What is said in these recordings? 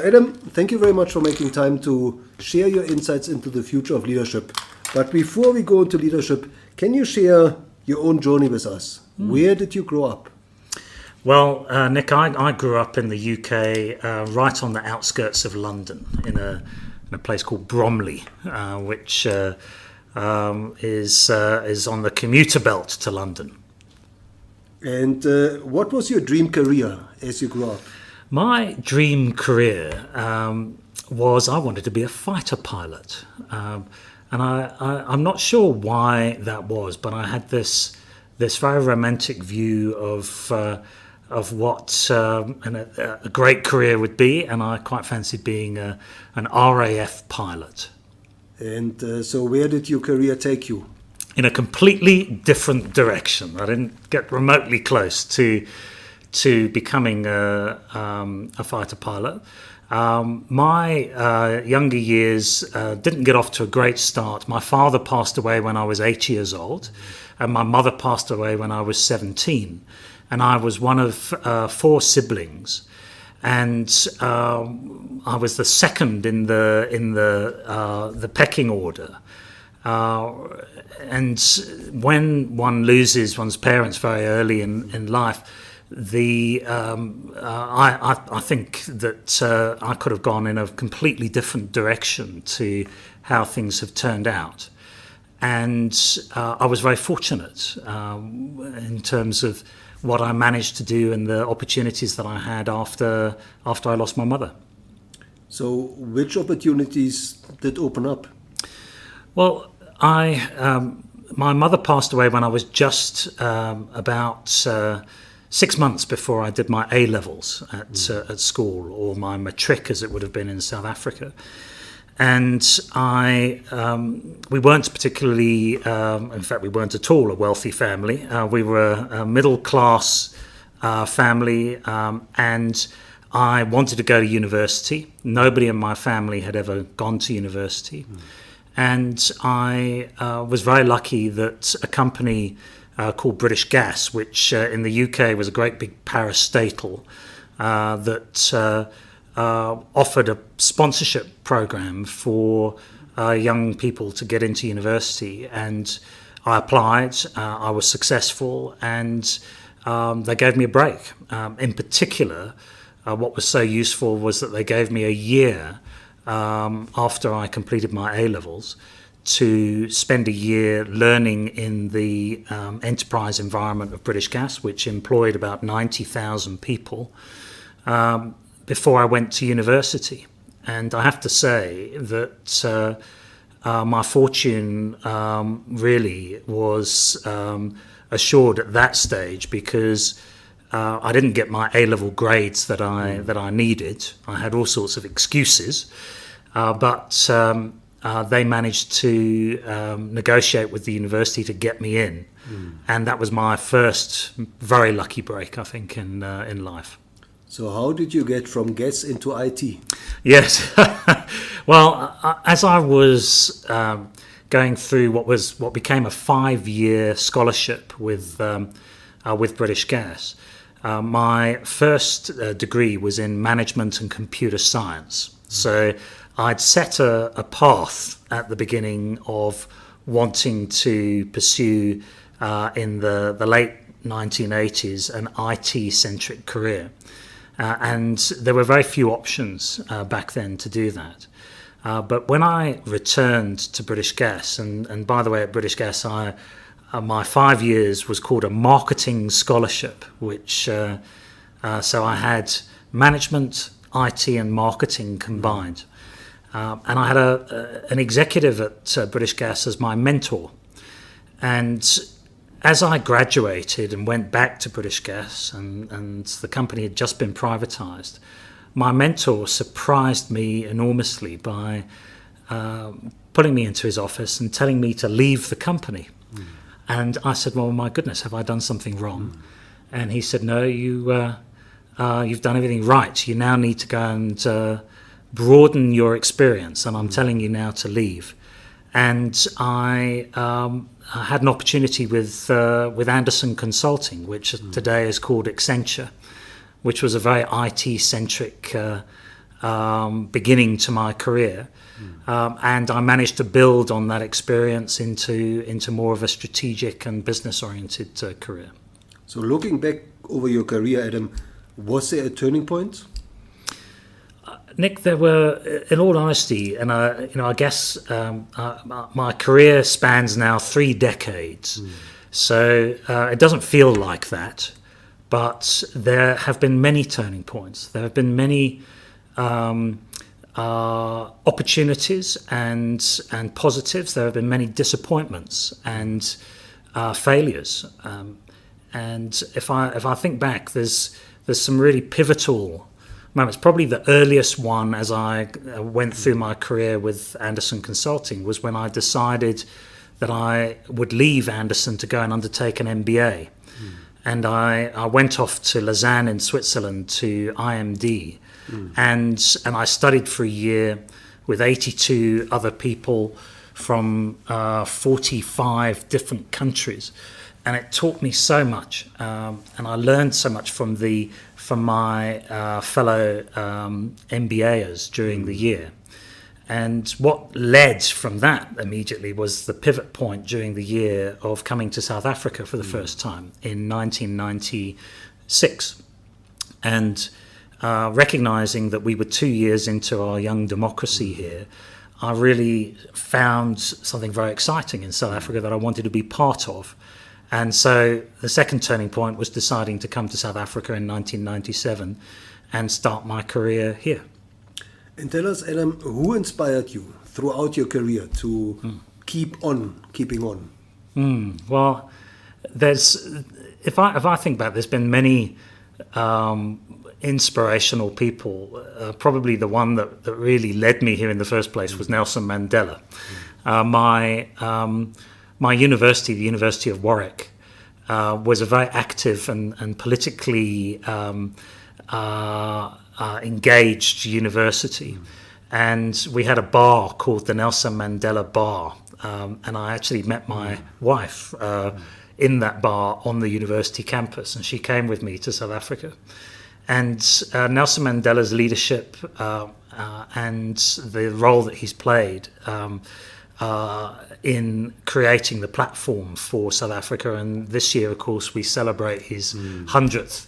Adam, thank you very much for making time to share your insights into the future of leadership. But before we go into leadership, can you share your own journey with us? Where did you grow up? Well, Nick, I grew up in the UK, right on the outskirts of London, in a place called Bromley, which is on the commuter belt to London. And what was your dream career as you grew up? My dream career was I wanted to be a fighter pilot. And I'm not sure why that was, but I had this very romantic view of what a great career would be, and I quite fancied being an RAF pilot. And so where did your career take you? In a completely different direction. I didn't get remotely close to becoming a fighter pilot. My younger years didn't get off to a great start. My father passed away when I was 8 years old, and my mother passed away when I was 17. And I was one of 4 siblings, and I was the second in the pecking order. And when one loses one's parents very early in life, I think that I could have gone in a completely different direction to how things have turned out. And I was very fortunate in terms of what I managed to do and the opportunities that I had after I lost my mother. So which opportunities did open up? Well, my mother passed away when I was just about 6 months before I did my A-levels at school, or my matric as it would have been in South Africa. And we weren't particularly, in fact, we weren't at all a wealthy family. We were a middle-class family, and I wanted to go to university. Nobody in my family had ever gone to university. And I was very lucky that a company called British Gas, which in the UK was a great big parastatal, that offered a sponsorship program for young people to get into university. And I applied, I was successful, and they gave me a break. In particular, what was so useful was that they gave me a year after I completed my A-levels to spend a year learning in the enterprise environment of British Gas, which employed about 90,000 people, before I went to university. And I have to say that my fortune really was assured at that stage, because I didn't get my A-level grades that I needed. I had all sorts of excuses, but they managed to negotiate with the university to get me in, and that was my first very lucky break, I think, in life. So how did you get from gas into IT? Yes, well, as I was going through what became a 5-year scholarship with British Gas, my first degree was in management and computer science. So I'd set a path at the beginning of wanting to pursue in the late 1980s an IT-centric career. And there were very few options back then to do that. But when I returned to British Gas, and by the way, at British Gas, my 5 years was called a marketing scholarship, which so I had management, IT, and marketing combined. And I had an executive at British Gas as my mentor. And as I graduated and went back to British Gas, and the company had just been privatised, my mentor surprised me enormously by putting me into his office and telling me to leave the company. And I said, well, my goodness, have I done something wrong? And he said, no, you've done everything right. You now need to go and broaden your experience, and I'm telling you now to leave. And I had an opportunity with Anderson Consulting, which today is called Accenture, which was a very IT-centric beginning to my career. And I managed to build on that experience into more of a strategic and business-oriented career. So looking back over your career, Adam, was there a turning point? Nick, there were, in all honesty, and I guess my career spans now 3 decades, so it doesn't feel like that. But there have been many turning points. There have been many opportunities and positives. There have been many disappointments and failures. And if I think back, there's some really pivotal moments. Probably the earliest one, as I went through my career with Andersen Consulting, was when I decided that I would leave Andersen to go and undertake an MBA. And I went off to Lausanne in Switzerland to IMD, and I studied for a year with 82 other people from 45 different countries, and it taught me so much, and I learned so much from my fellow MBAers during the year. And what led from that immediately was the pivot point during the year of coming to South Africa for the first time in 1996. And recognizing that we were 2 years into our young democracy here, I really found something very exciting in South Africa that I wanted to be part of. And so the second turning point was deciding to come to South Africa in 1997 and start my career here. And tell us, Adam, who inspired you throughout your career to keep on keeping on? Well, if I think back, there's been many inspirational people. Probably the one that really led me here in the first place was Nelson Mandela. My university, the University of Warwick, was a very active and politically engaged university, and we had a bar called the Nelson Mandela Bar, and I actually met my wife in that bar on the university campus, and she came with me to South Africa. And Nelson Mandela's leadership and the role that he's played in creating the platform for South Africa, and this year, of course, we celebrate his 100th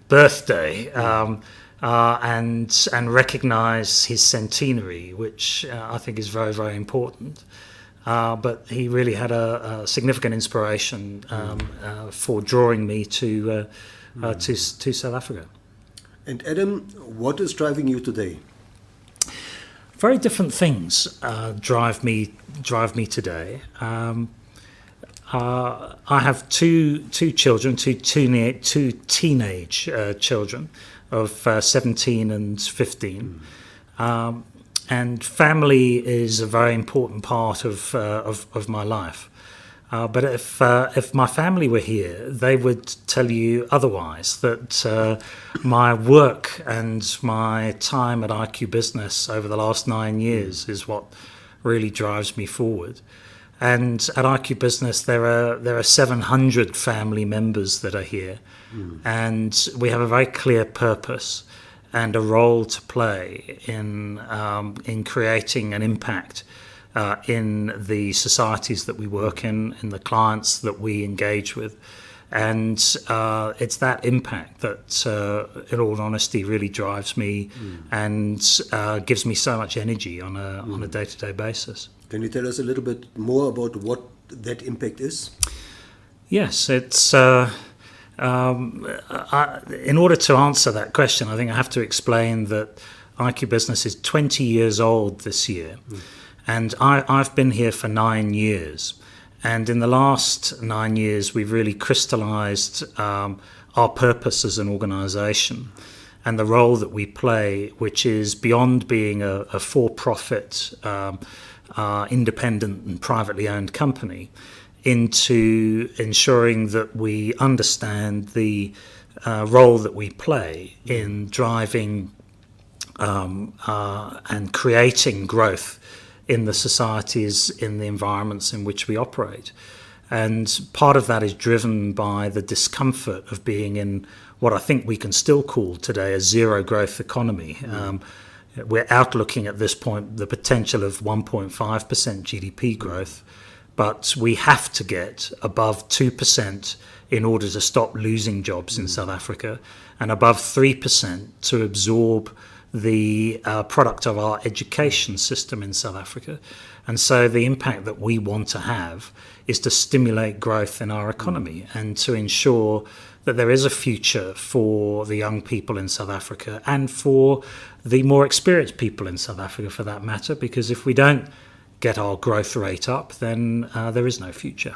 birthday, and recognise his centenary, which I think is very, very important. But he really had a significant inspiration for drawing me to South Africa. And Adam, what is driving you today? Very different things drive me today. I have two children, two teenage children of 17 and 15, and family is a very important part of my life. But if my family were here, they would tell you otherwise, that my work and my time at IQbusiness over the last 9 years is what really drives me forward. And at IQbusiness, there are 700 family members that are here, and we have a very clear purpose and a role to play in creating an impact in the societies that we work in the clients that we engage with. And it's that impact that, in all honesty, really drives me and gives me so much energy on a day-to-day basis. Can you tell us a little bit more about what that impact is? Yes, it's in order to answer that question, I think I have to explain that IQbusiness is 20 years old this year, and I've been here for 9 years. And in the last 9 years, we've really crystallized our purpose as an organization and the role that we play, which is beyond being a for-profit, independent and privately owned company, into ensuring that we understand the role that we play in driving and creating growth in the societies, in the environments in which we operate. And part of that is driven by the discomfort of being in what I think we can still call today a zero growth economy. we're outlooking at this point the potential of 1.5% GDP growth, but we have to get above 2% in order to stop losing jobs in South Africa, and above 3% to absorb the product of our education system in South Africa. And so the impact that we want to have is to stimulate growth in our economy and to ensure that there is a future for the young people in South Africa and for the more experienced people in South Africa, for that matter, because if we don't get our growth rate up, then there is no future.